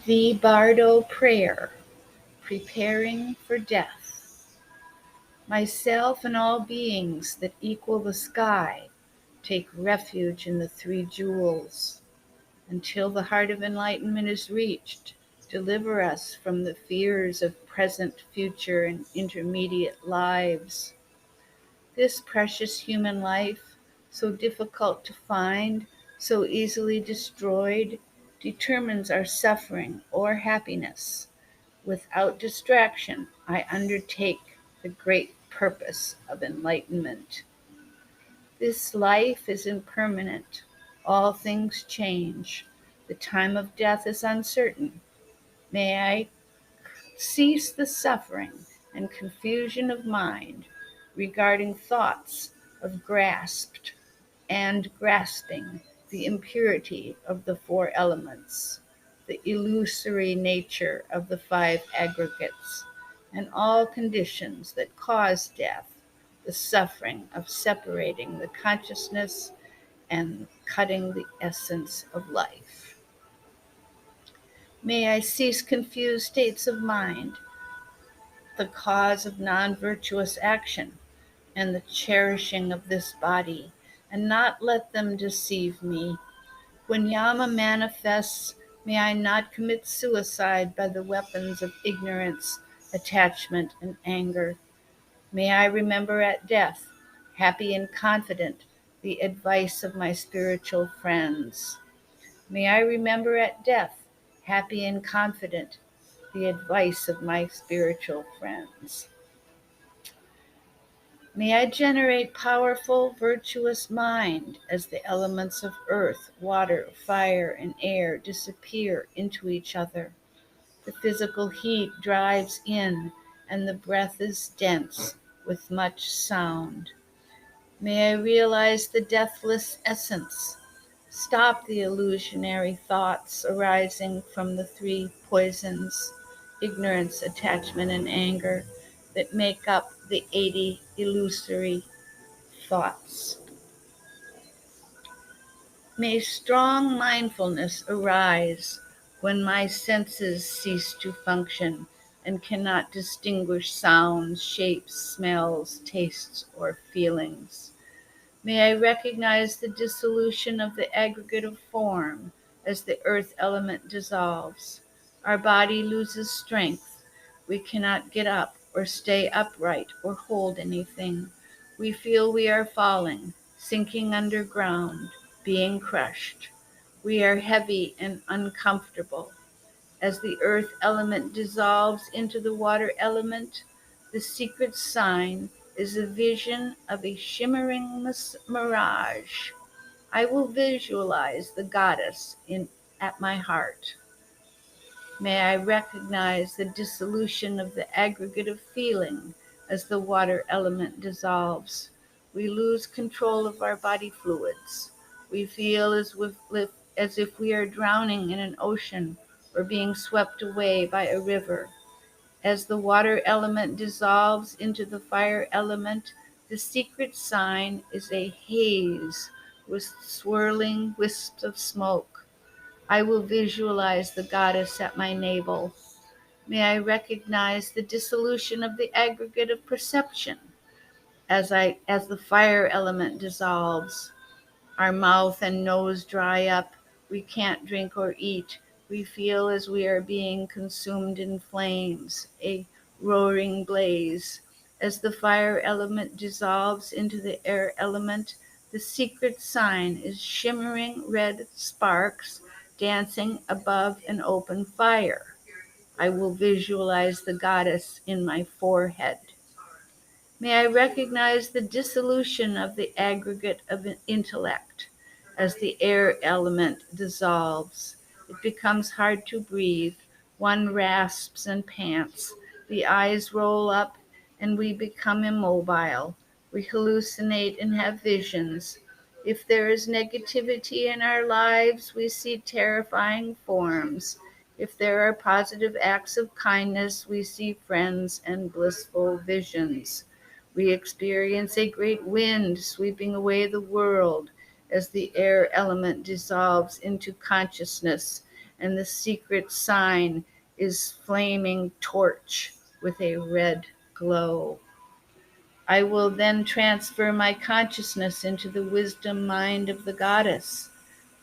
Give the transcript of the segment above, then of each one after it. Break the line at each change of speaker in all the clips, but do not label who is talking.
The Bardo Prayer, Preparing for Death. Myself and all beings that equal the sky take refuge in the three jewels. Until the heart of enlightenment is reached, deliver us from the fears of present, future, and intermediate lives. This precious human life, so difficult to find, so easily destroyed, determines our suffering or happiness. Without distraction, I undertake the great purpose of enlightenment. This life is impermanent. All things change. The time of death is uncertain. May I cease the suffering and confusion of mind regarding thoughts of grasped and grasping the impurity of the four elements, the illusory nature of the five aggregates, and all conditions that cause death, the suffering of separating the consciousness and cutting the essence of life. May I cease confused states of mind, the cause of non-virtuous action, and the cherishing of this body, and not let them deceive me. When Yama manifests, may I not commit suicide by the weapons of ignorance, attachment, and anger. May I remember at death, happy and confident, the advice of my spiritual friends. May I remember at death, happy and confident, the advice of my spiritual friends. May I generate powerful, virtuous mind as the elements of earth, water, fire, and air disappear into each other. The physical heat drives in, and the breath is dense with much sound. May I realize the deathless essence. Stop the illusionary thoughts arising from the three poisons, ignorance, attachment, and anger, that make up the 80 illusory thoughts. May strong mindfulness arise when my senses cease to function and cannot distinguish sounds, shapes, smells, tastes, or feelings. May I recognize the dissolution of the aggregate of form as the earth element dissolves. Our body loses strength. We cannot get up or stay upright or hold anything. We feel we are falling, sinking underground, being crushed. We are heavy and uncomfortable. As the earth element dissolves into the water element, the secret sign is a vision of a shimmering mirage. I will visualize the goddess at my heart. May I recognize the dissolution of the aggregate of feeling as the water element dissolves. We lose control of our body fluids. We feel as if we are drowning in an ocean or being swept away by a river. As the water element dissolves into the fire element, the secret sign is a haze with swirling wisps of smoke. I will visualize the goddess at my navel. May I recognize the dissolution of the aggregate of perception as the fire element dissolves. Our mouth and nose dry up. We can't drink or eat. We feel as we are being consumed in flames, a roaring blaze. As the fire element dissolves into the air element, the secret sign is shimmering red sparks dancing above an open fire. I will visualize the goddess in my forehead. May I recognize the dissolution of the aggregate of intellect. As the air element dissolves, it becomes hard to breathe. One rasps and pants. The eyes roll up and we become immobile. We hallucinate and have visions. If there is negativity in our lives, we see terrifying forms. If there are positive acts of kindness, we see friends and blissful visions. We experience a great wind sweeping away the world as the air element dissolves into consciousness and the secret sign is flaming torch with a red glow. I will then transfer my consciousness into the wisdom mind of the goddess.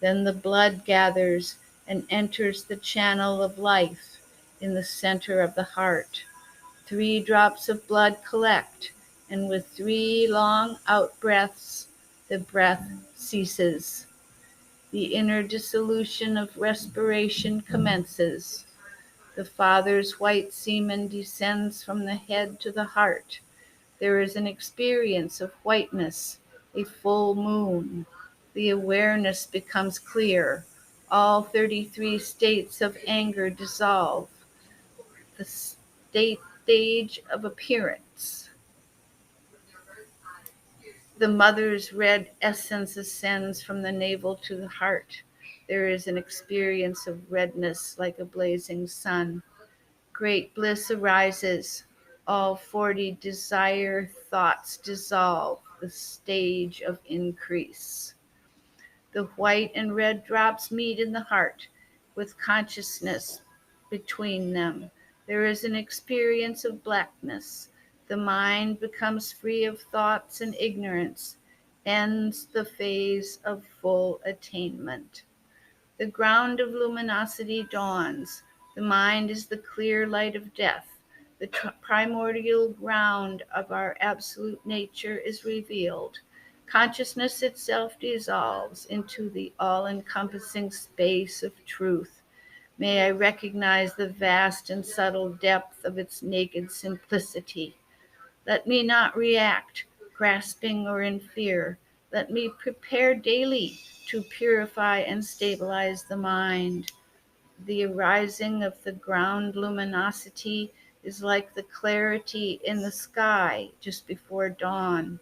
Then the blood gathers and enters the channel of life in the center of the heart. 3 drops of blood collect, and with 3 long out-breaths, the breath ceases. The inner dissolution of respiration commences. The Father's white semen descends from the head to the heart. There is an experience of whiteness, a full moon. The awareness becomes clear. All 33 states of anger dissolve. The stage of appearance. The mother's red essence ascends from the navel to the heart. There is an experience of redness like a blazing sun. Great bliss arises. All 40 desire thoughts dissolve. The stage of increase. The white and red drops meet in the heart with consciousness between them. There is an experience of blackness. The mind becomes free of thoughts and ignorance, ends the phase of full attainment. The ground of luminosity dawns. The mind is the clear light of death. The primordial ground of our absolute nature is revealed. Consciousness itself dissolves into the all-encompassing space of truth. May I recognize the vast and subtle depth of its naked simplicity. Let me not react, grasping or in fear. Let me prepare daily to purify and stabilize the mind. The arising of the ground luminosity is like the clarity in the sky just before dawn.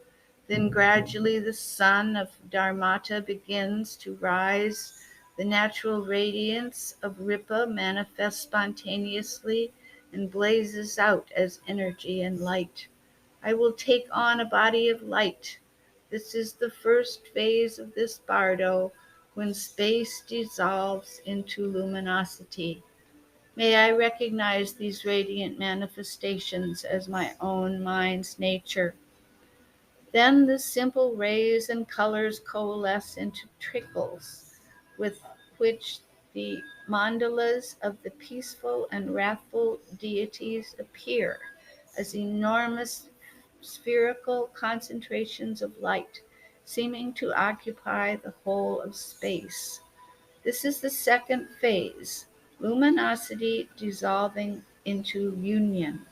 Then gradually the sun of Dharmata begins to rise. The natural radiance of Ripa manifests spontaneously and blazes out as energy and light. I will take on a body of light. This is the first phase of this bardo, when space dissolves into luminosity. May I recognize these radiant manifestations as my own mind's nature. Then the simple rays and colors coalesce into trickles, with which the mandalas of the peaceful and wrathful deities appear as enormous spherical concentrations of light, seeming to occupy the whole of space. This is the second phase, luminosity dissolving into union.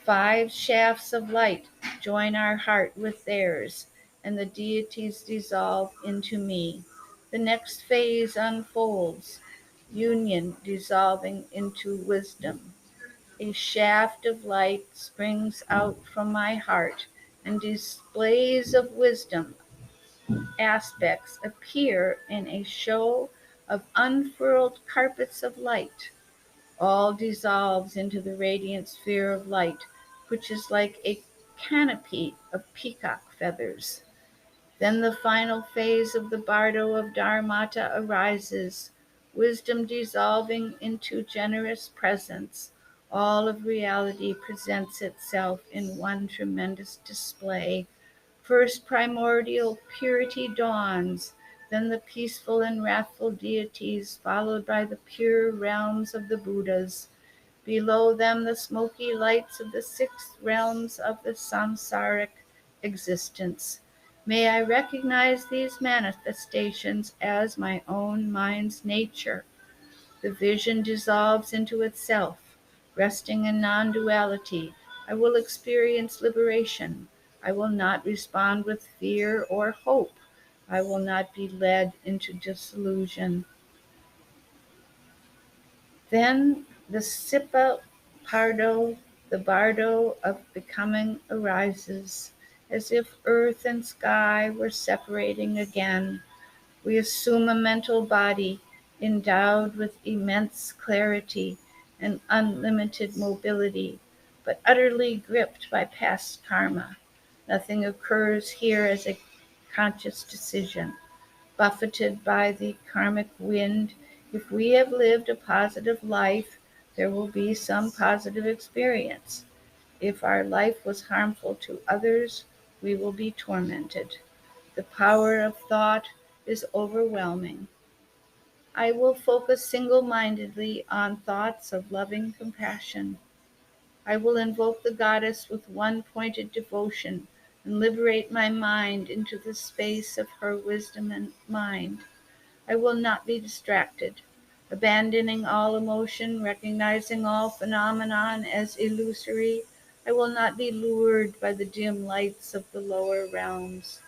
5 shafts of light join our heart with theirs, and the deities dissolve into me. The next phase unfolds, union dissolving into wisdom. A shaft of light springs out from my heart, and displays of wisdom aspects appear in a show of unfurled carpets of light. All dissolves into the radiant sphere of light, which is like a canopy of peacock feathers. Then the final phase of the bardo of Dharmata arises, wisdom dissolving into generous presence. All of reality presents itself in one tremendous display. First primordial purity dawns, then the peaceful and wrathful deities, followed by the pure realms of the Buddhas. Below them the smoky lights of the 6 realms of the samsaric existence. May I recognize these manifestations as my own mind's nature. The vision dissolves into itself. Resting in non-duality, I will experience liberation. I will not respond with fear or hope. I will not be led into disillusion. Then the Sipa Pardo, the bardo of becoming arises, as if earth and sky were separating again. We assume a mental body endowed with immense clarity and unlimited mobility, but utterly gripped by past karma. Nothing occurs here as a conscious decision. Buffeted by the karmic wind, If we have lived a positive life, there will be some positive experience. If our life was harmful to others, we will be tormented. The power of thought is overwhelming. I will focus single-mindedly on thoughts of loving compassion. I will invoke the goddess with one-pointed devotion and liberate my mind into the space of her wisdom and mind. I will not be distracted. Abandoning all emotion, recognizing all phenomenon as illusory, I will not be lured by the dim lights of the lower realms.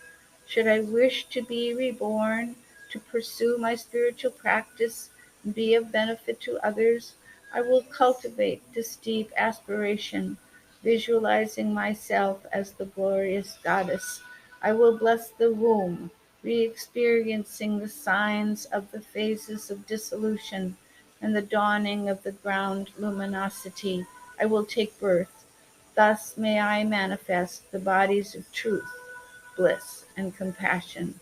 Should I wish to be reborn, to pursue my spiritual practice and be of benefit to others, I will cultivate this deep aspiration, visualizing myself as the glorious goddess. I will bless the womb, re-experiencing the signs of the phases of dissolution and the dawning of the ground luminosity. I will take birth. Thus may I manifest the bodies of truth, bliss, and compassion.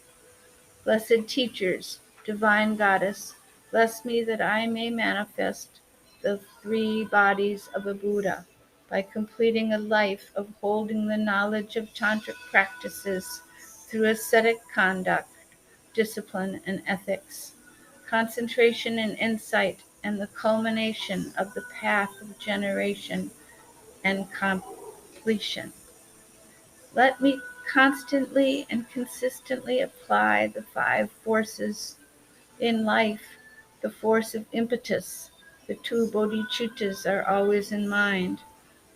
Blessed teachers, divine goddess, bless me that I may manifest the three bodies of a Buddha by completing a life of holding the knowledge of tantric practices through ascetic conduct, discipline, and ethics, concentration and insight, and the culmination of the path of generation and completion. Let me constantly and consistently apply the five forces in life. The force of impetus, the two bodhicittas are always in mind.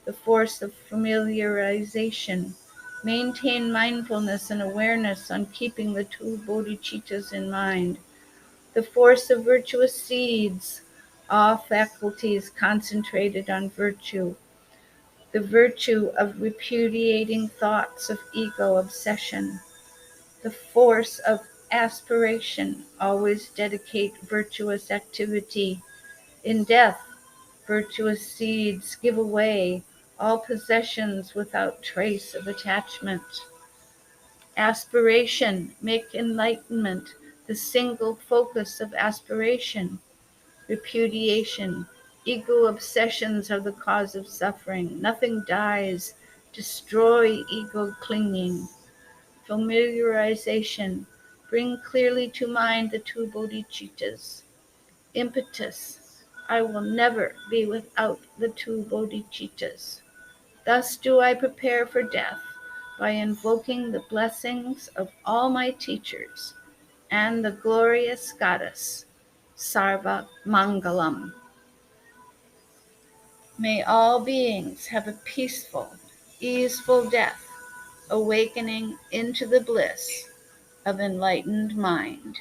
The force of familiarization, maintain mindfulness and awareness on keeping the two bodhicittas in mind. The force of virtuous seeds, all faculties concentrated on virtue. The virtue of repudiating thoughts of ego obsession. The force of aspiration, always dedicate virtuous activity. In death, virtuous seeds give away all possessions without trace of attachment. Aspiration, make enlightenment the single focus of aspiration. Repudiation, ego obsessions are the cause of suffering. Nothing dies. Destroy ego clinging. Familiarization, bring clearly to mind the two bodhicittas. Impetus, I will never be without the two bodhicittas. Thus do I prepare for death by invoking the blessings of all my teachers and the glorious goddess, Sarva Mangalam. May all beings have a peaceful, easeful death, awakening into the bliss of enlightened mind.